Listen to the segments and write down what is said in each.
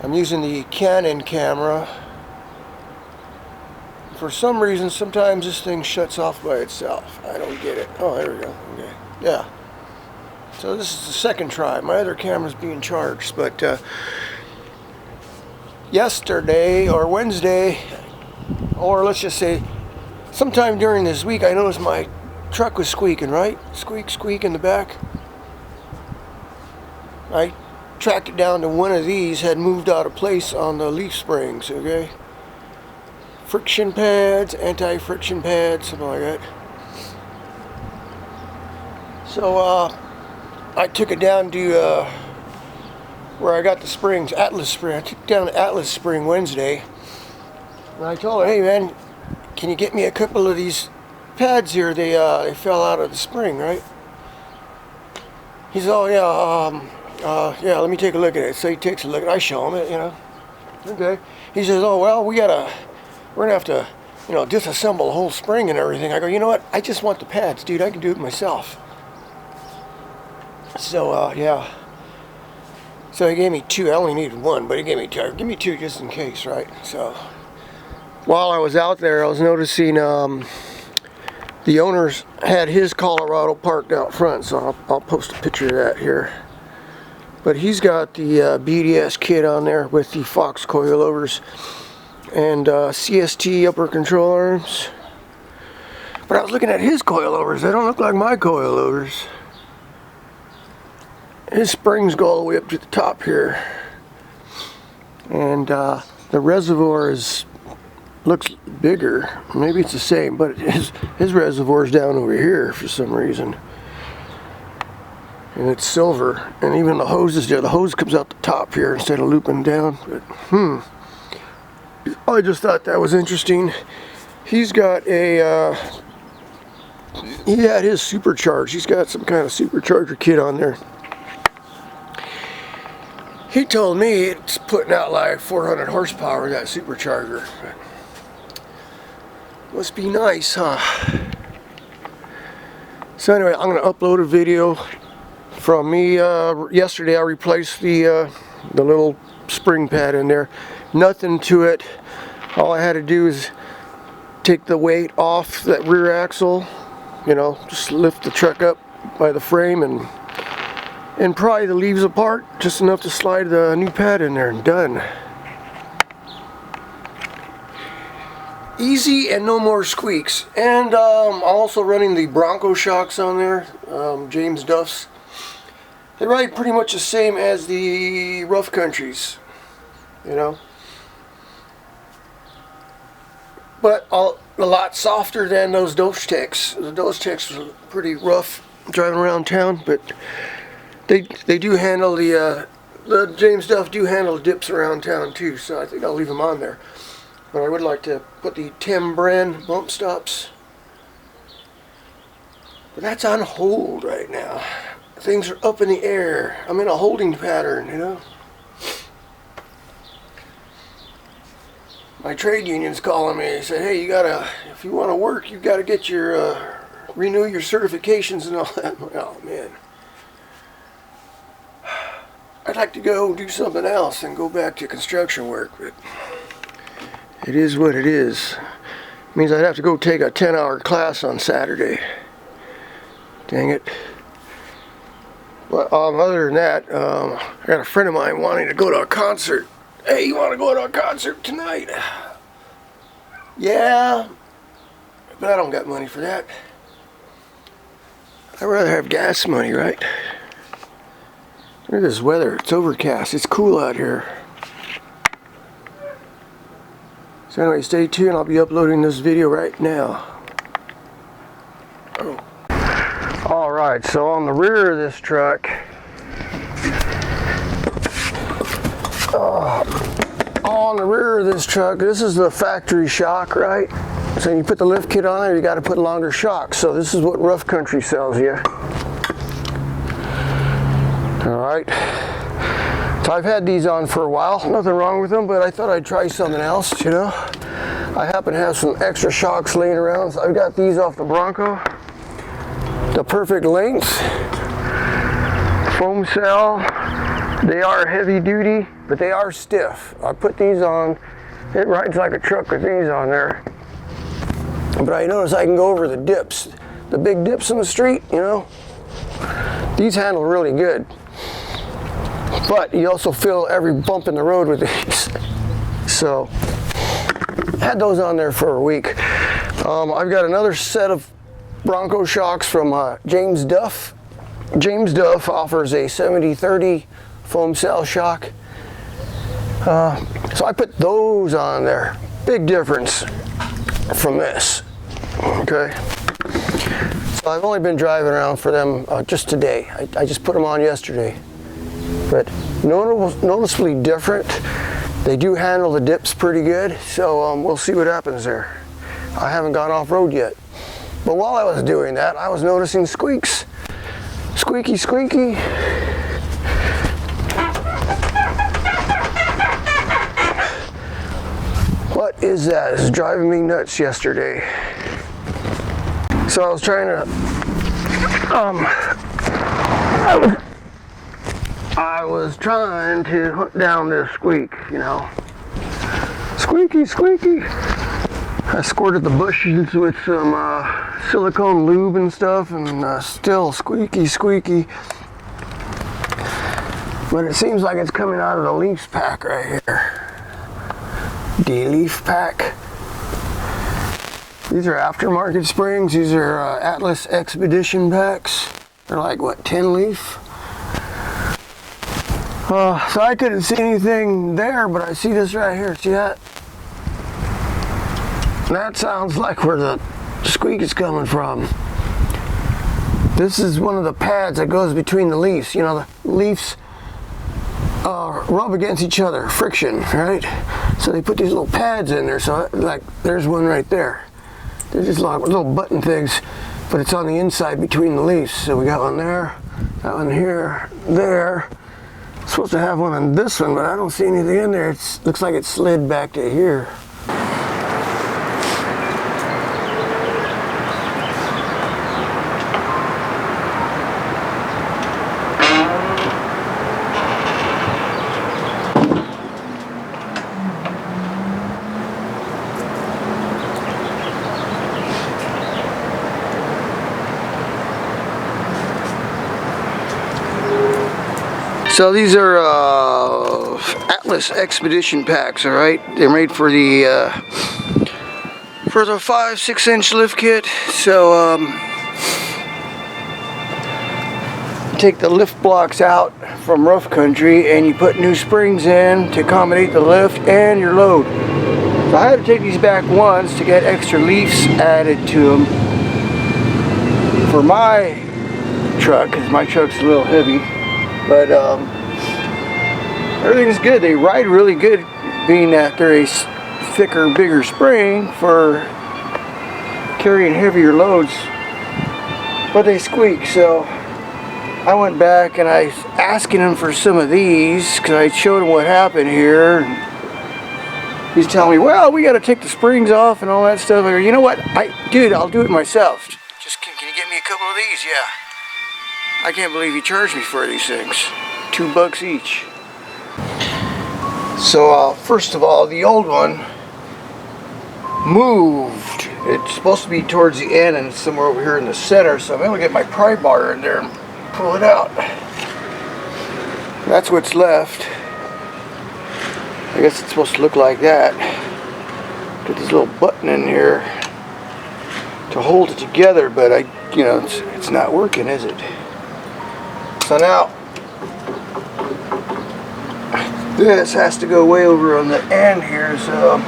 I'm using the Canon camera. For some reason, sometimes this thing shuts off by itself. I don't get it. Oh, there we go. Okay. Yeah. So this is the second try. My other camera's being charged, but yesterday or Wednesday, or let's just say sometime during this week, I noticed my truck was squeaking, right? Squeak, squeak in the back. I tracked it down to one of these, had moved out of place on the leaf springs, okay? Friction pads, anti-friction pads, something like that. So I took it down to where I got the springs, Atlas Spring. I took it down to Atlas Spring Wednesday, and I told her, hey man, can you get me a couple of these pads here? They fell out of the spring, right? He said, oh yeah, yeah, let me take a look at it. So he takes a look, and I show him it, you know. Okay. He says, oh well, we're gonna have to, you know, disassemble the whole spring and everything. I go, you know what? I just want the pads, dude. I can do it myself. So yeah. So he gave me two. I only needed one, but he gave me two. Give me two just in case, right? So while I was out there, I was noticing the owners had his Colorado parked out front. So I'll post a picture of that here. But he's got the BDS kit on there with the Fox coilovers and CST upper control arms. But I was looking at his coilovers. They don't look like my coilovers. His springs go all the way up to the top here, and the reservoir looks bigger. Maybe it's the same, but his reservoir is down over here for some reason, and it's silver. And even the hose is there. The hose comes out the top here instead of looping down. But I just thought that was interesting. He's got a he had his supercharged. He's got some kind of supercharger kit on there. He told me it's putting out like 400 horsepower, that supercharger. Must be nice, huh? So anyway, I'm going to upload a video from me. Yesterday I replaced the little spring pad in there. Nothing to it. All I had to do is take the weight off that rear axle. You know, just lift the truck up by the frame and pry the leaves apart, just enough to slide the new pad in there, and done. Easy and no more squeaks. And I'm also running the Bronco shocks on there, James Duff's. They ride pretty much the same as the Rough Countries, you know, but a lot softer than those Dose Techs. The Dose Techs were pretty rough driving around town, but They do handle the James Duff do handle dips around town too, so I think I'll leave them on there. But I would like to put the Tim brand bump stops. But that's on hold right now. Things are up in the air. I'm in a holding pattern, you know. My trade union's calling me. They said, hey, you gotta, if you want to work, you gotta get your renew your certifications and all that. Oh man. I'd like to go do something else and go back to construction work, but it is what it is. It means I'd have to go take a 10-hour class on Saturday. Dang it. But other than that, I got a friend of mine wanting to go to a concert. Hey, you want to go to a concert tonight? Yeah, but I don't got money for that. I'd rather have gas money, right? Look at this weather. It's overcast. It's cool out here. So anyway, stay tuned. I'll be uploading this video right now. Oh. Alright, so on the rear of this truck, on the rear of this truck, this is the factory shock, right? So you put the lift kit on there, you got to put longer shocks. So this is what Rough Country sells you. Alright, so I've had these on for a while, nothing wrong with them, but I thought I'd try something else, you know. I happen to have some extra shocks laying around, so I've got these off the Bronco. The perfect length, foam cell, They are heavy duty, but they are stiff. I put these on. It rides like a truck with these on there. But I notice I can go over the dips, the big dips in the street, you know. These handle really good. But you also feel every bump in the road with these. So, had those on there for a week. I've got another set of Bronco shocks from James Duff. James Duff offers a 70-30 foam cell shock. So I put those on there. Big difference from this. Okay. So I've only been driving around for them just today. I just put them on yesterday. But noticeably different. They do handle the dips pretty good. So we'll see what happens there. I haven't gone off-road yet. But while I was doing that, I was noticing squeaks. Squeaky, squeaky. What is that? It's driving me nuts yesterday. So I was trying to, I was trying to hunt down this squeak, you know. Squeaky, squeaky. I squirted the bushes with some silicone lube and stuff, and still squeaky, squeaky. But it seems like it's coming out of the leaf pack right here. The leaf pack. These are aftermarket springs. These are Atlas Expedition packs. They're like, what, 10 leaf? So I couldn't see anything there, but I see this right here. See that? That sounds like where the squeak is coming from. This is one of the pads that goes between the leaves. You know, the leaves rub against each other, friction, right? So they put these little pads in there. So like, there's one right there. They're just like little button things, but it's on the inside between the leaves. So we got one there, that one here, there. Supposed to have one on this one, but I don't see anything in there. It looks like it slid back to here. So these are Atlas Expedition packs, all right? They're made for the 5-6 inch lift kit. So you take the lift blocks out from rough country and you put new springs in to accommodate the lift and your load. So I had to take these back once to get extra leaves added to them for my truck, because my truck's a little heavy. But everything's good. They ride really good, being that they're a thicker, bigger spring for carrying heavier loads. But they squeak, so I went back and I was asking him for some of these because I showed him what happened here. He's telling me, well, we got to take the springs off and all that stuff. I go, you know what, dude, I'll do it myself. Just can you get me a couple of these? Yeah. I can't believe he charged me for these things. $2 each. So first of all, the old one moved. It's supposed to be towards the end and it's somewhere over here in the center, so I'm going to get my pry bar in there and pull it out. That's what's left. I guess it's supposed to look like that. Get this little button in here to hold it together, but it's not working, is it? So now, this has to go way over on the end here, so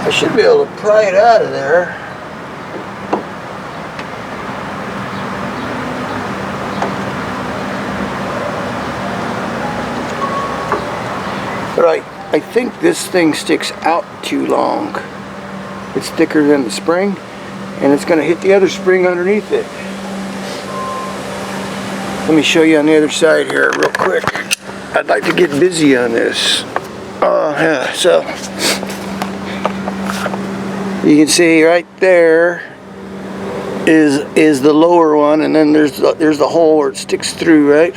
I should be able to pry it out of there. But I think this thing sticks out too long. It's thicker than the spring, and it's going to hit the other spring underneath it. Let me show you on the other side here real quick. I'd like to get busy on this. Yeah, so you can see right there, is the lower one, and then there's the hole where it sticks through, right?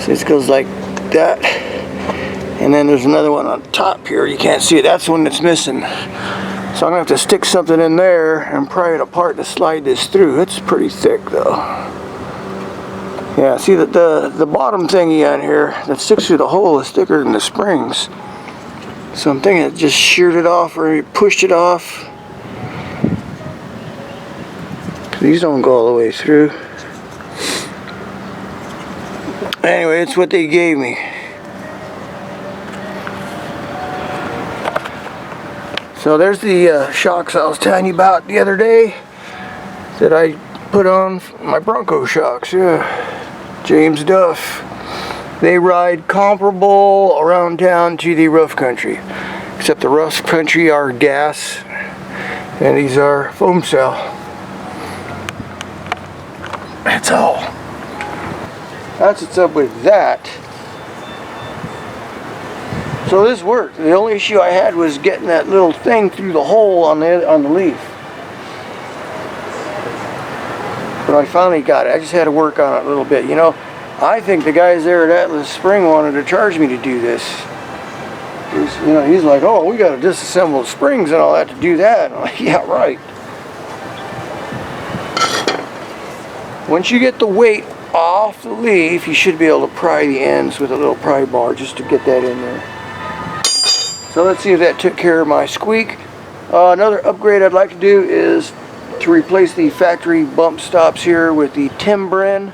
So it goes like that, and then there's another one on top here. You can't see it. That's the one that's missing. So I'm gonna have to stick something in there and pry it apart to slide this through. It's pretty thick though. Yeah, see that the bottom thingy on here that sticks through the hole is thicker than the springs. So I'm thinking it just sheared it off or pushed it off. These don't go all the way through. Anyway, it's what they gave me. So there's the shocks I was telling you about the other day that I put on my Bronco shocks. Yeah, James Duff. They ride comparable around town to the rough country, except the rough country are gas and these are foam cell. That's all. That's what's up with that. So this worked. The only issue I had was getting that little thing through the hole on the leaf. But I finally got it. I just had to work on it a little bit. You know, I think the guys there at Atlas Spring wanted to charge me to do this. He's like, oh, we got to disassemble the springs and all that to do that. I'm like, yeah, right. Once you get the weight off the leaf, you should be able to pry the ends with a little pry bar just to get that in there. So let's see if that took care of my squeak. Another upgrade I'd like to do is to replace the factory bump stops here with the Timbren.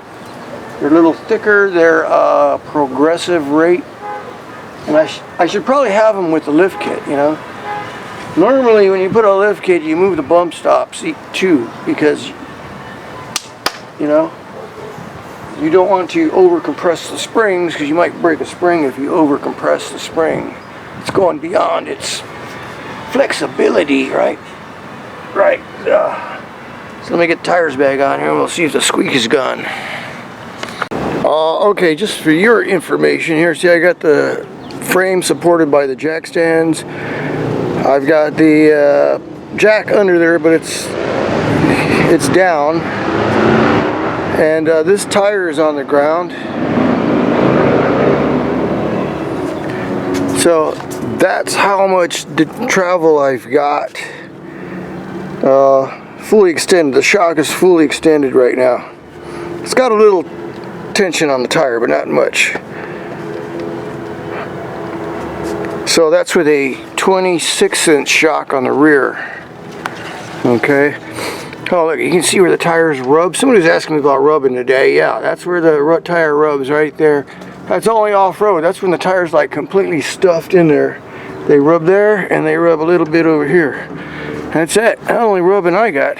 They're a little thicker, they're progressive rate. And I should probably have them with the lift kit, you know. Normally when you put a lift kit, you move the bump stops too, because, you know, you don't want to over compress the springs because you might break a spring if you over compress the spring. It's going beyond its flexibility, right? Right. So let me get the tires back on here and we'll see if the squeak is gone. Okay, just for your information here, see I got the frame supported by the jack stands. I've got the jack under there, but it's down. And this tire is on the ground. So that's how much travel I've got. Fully extended. The shock is fully extended right now. It's got a little tension on the tire, but not much. So that's with a 26-inch shock on the rear. Okay. Oh, look, you can see where the tires rub. Somebody was asking me about rubbing today. Yeah, that's where the tire rubs, right there. That's only off-road. That's when the tire's like completely stuffed in there. They rub there, and they rub a little bit over here. That's it. That's the only rubbing I got.